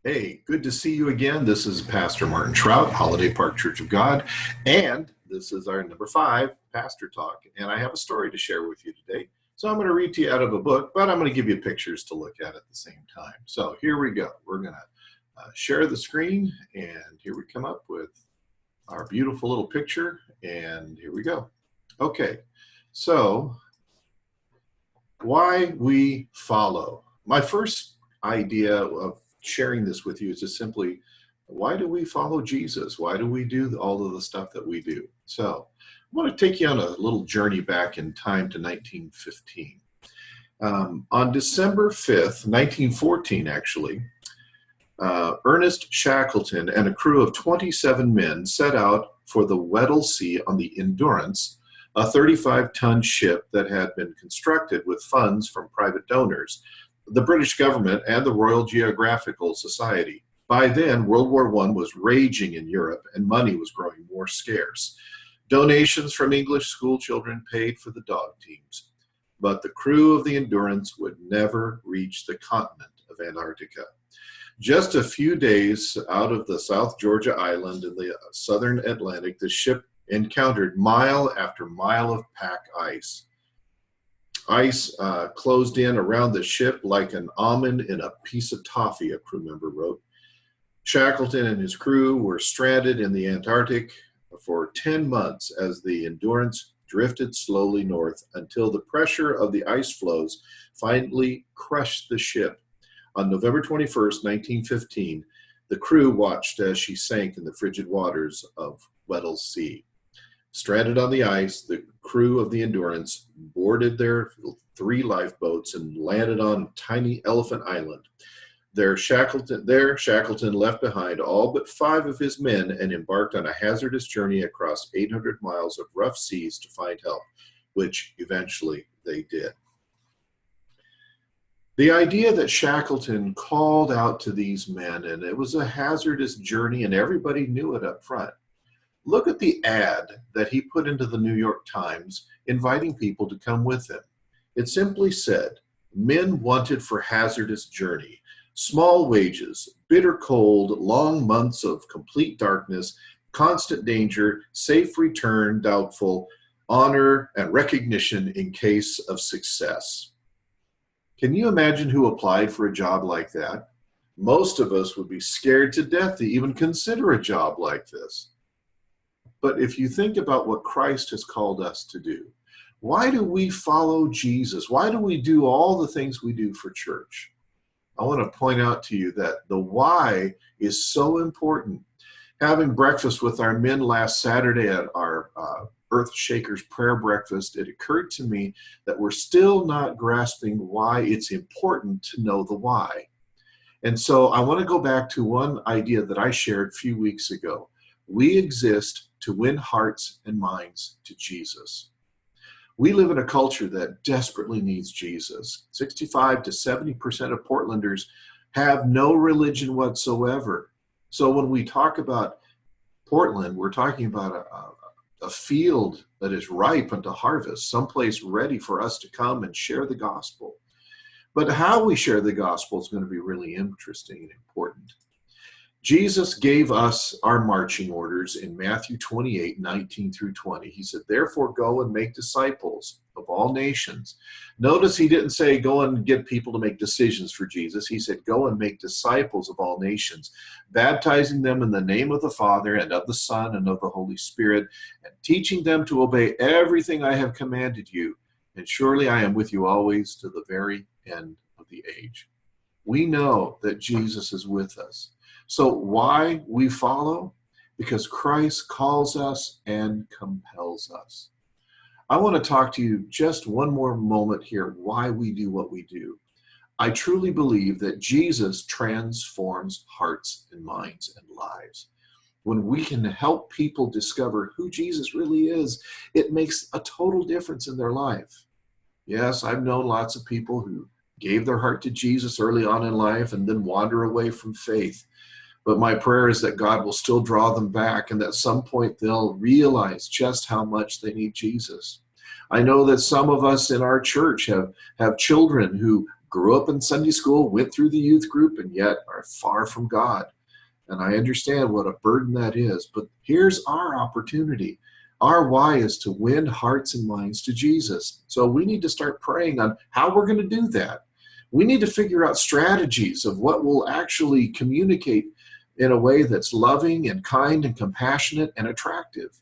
Hey, good to see you again. This is Pastor Martin Trout, Holiday Park Church of God, and this is our number 5 Pastor Talk. And I have a story to share with you today. So I'm going to read to you out of a book, but I'm going to give you pictures to look at the same time. So here we go. We're going to share the screen, and here we come up with our beautiful little picture, and here we go. Okay, so why we follow. My first idea of sharing this with you is just simply, why do we follow Jesus? Why do we do all of the stuff that we do? So I want to take you on a little journey back in time to 1915. On December 5th, 1914, actually, Ernest Shackleton and a crew of 27 men set out for the Weddell Sea on the Endurance, a 35-ton ship that had been constructed with funds from private donors, the British government, and the Royal Geographical Society. By then, World War I was raging in Europe, and money was growing more scarce. Donations from English school children paid for the dog teams, but the crew of the Endurance would never reach the continent of Antarctica. Just a few days out of the South Georgia Island in the southern Atlantic, the ship encountered mile after mile of pack ice. Ice closed in around the ship like an almond in a piece of toffee, a crew member wrote. Shackleton and his crew were stranded in the Antarctic for 10 months as the Endurance drifted slowly north until the pressure of the ice floes finally crushed the ship. On November 21st, 1915, the crew watched as she sank in the frigid waters of Weddell Sea. Stranded on the ice, the crew of the Endurance boarded their 3 lifeboats and landed on tiny Elephant Island. There, Shackleton left behind all but 5 of his men and embarked on a hazardous journey across 800 miles of rough seas to find help, which eventually they did. The idea that Shackleton called out to these men, and it was a hazardous journey, and everybody knew it up front. Look at the ad that he put into the New York Times inviting people to come with him. It simply said, "Men wanted for hazardous journey, small wages, bitter cold, long months of complete darkness, constant danger, safe return doubtful, honor and recognition in case of success." Can you imagine who applied for a job like that? Most of us would be scared to death to even consider a job like this. But if you think about what Christ has called us to do, why do we follow Jesus? Why do we do all the things we do for church? I want to point out to you that the why is so important. Having breakfast with our men last Saturday at our Earth Shakers prayer breakfast, it occurred to me that we're still not grasping why it's important to know the why. And so I want to go back to one idea that I shared a few weeks ago. We exist to win hearts and minds to Jesus. We live in a culture that desperately needs Jesus. 65 to 70% of Portlanders have no religion whatsoever. So when we talk about Portland, we're talking about a field that is ripe unto harvest, someplace ready for us to come and share the gospel. But how we share the gospel is going to be really interesting and important. Jesus gave us our marching orders in Matthew 28, 19 through 20. He said, "Therefore go and make disciples of all nations." Notice he didn't say go and get people to make decisions for Jesus. He said, go and make disciples of all nations, baptizing them in the name of the Father and of the Son and of the Holy Spirit, and teaching them to obey everything I have commanded you. And surely I am with you always to the very end of the age. We know that Jesus is with us. So why we follow? Because Christ calls us and compels us. I want to talk to you just one more moment here why we do what we do. I truly believe that Jesus transforms hearts and minds and lives. When we can help people discover who Jesus really is, it makes a total difference in their life. Yes, I've known lots of people who gave their heart to Jesus early on in life and then wander away from faith. But my prayer is that God will still draw them back and that at some point they'll realize just how much they need Jesus. I know that some of us in our church have children who grew up in Sunday school, went through the youth group, and yet are far from God. And I understand what a burden that is. But here's our opportunity. Our why is to win hearts and minds to Jesus. So we need to start praying on how we're going to do that. We need to figure out strategies of what will actually communicate in a way that's loving and kind and compassionate and attractive.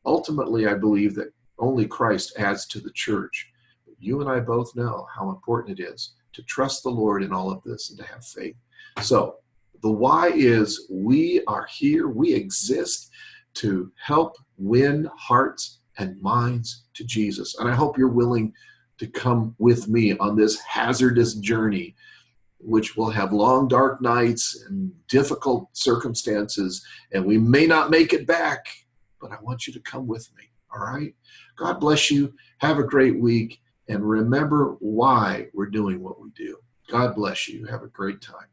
Ultimately, I believe that only Christ adds to the church. But you and I both know how important it is to trust the Lord in all of this and to have faith. So the why is we are here, we exist to help win hearts and minds to Jesus. And I hope you're willing to come with me on this hazardous journey, which will have long, dark nights and difficult circumstances, and we may not make it back, but I want you to come with me, all right? God bless you. Have a great week, and remember why we're doing what we do. God bless you. Have a great time.